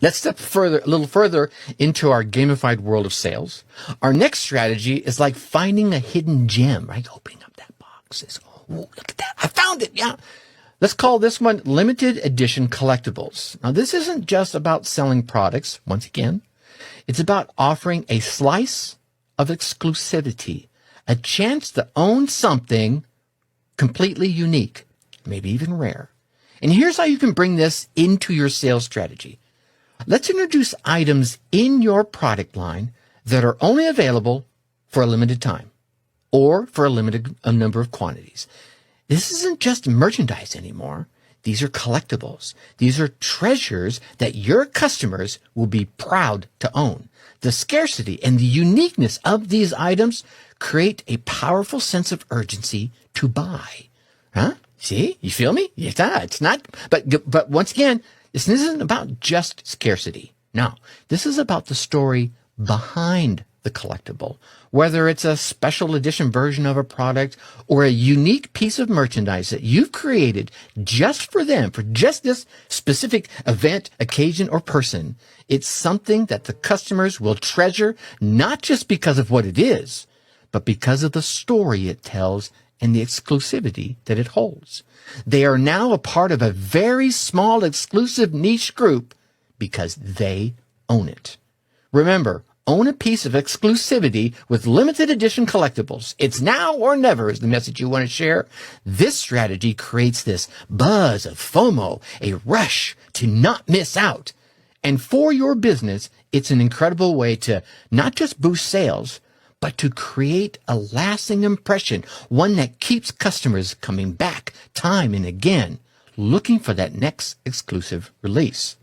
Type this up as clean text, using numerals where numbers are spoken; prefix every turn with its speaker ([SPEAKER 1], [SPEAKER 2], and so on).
[SPEAKER 1] Let's step a little further into our gamified world of sales. Our next strategy is like finding a hidden gem, right? Opening up that box. Says, oh, look at that. I found it. Yeah. Let's call this one limited edition collectibles. Now, this isn't just about selling products. Once again, it's about offering a slice of exclusivity, a chance to own something completely unique, maybe even rare. And here's how you can bring this into your sales strategy. Let's introduce items in your product line that are only available for a limited time or for a limited number of quantities. This isn't just merchandise anymore. These are collectibles. These are treasures that your customers will be proud to own. The scarcity and the uniqueness of these items create a powerful sense of urgency to buy. Huh? See? You feel me? It's not. But once again, this isn't about just scarcity. No, this is about the story behind the collectible, whether it's a special edition version of a product or a unique piece of merchandise that you've created just for them, for just this specific event, occasion, or person. It's something that the customers will treasure, not just because of what it is, but because of the story it tells and the exclusivity that it holds. They are now a part of a very small exclusive niche group because they own it. Remember, own a piece of exclusivity with limited edition collectibles. It's now or never is the message you want to share. This strategy creates this buzz of FOMO, a rush to not miss out. And for your business, it's an incredible way to not just boost sales, but to create a lasting impression, one that keeps customers coming back time and again, looking for that next exclusive release.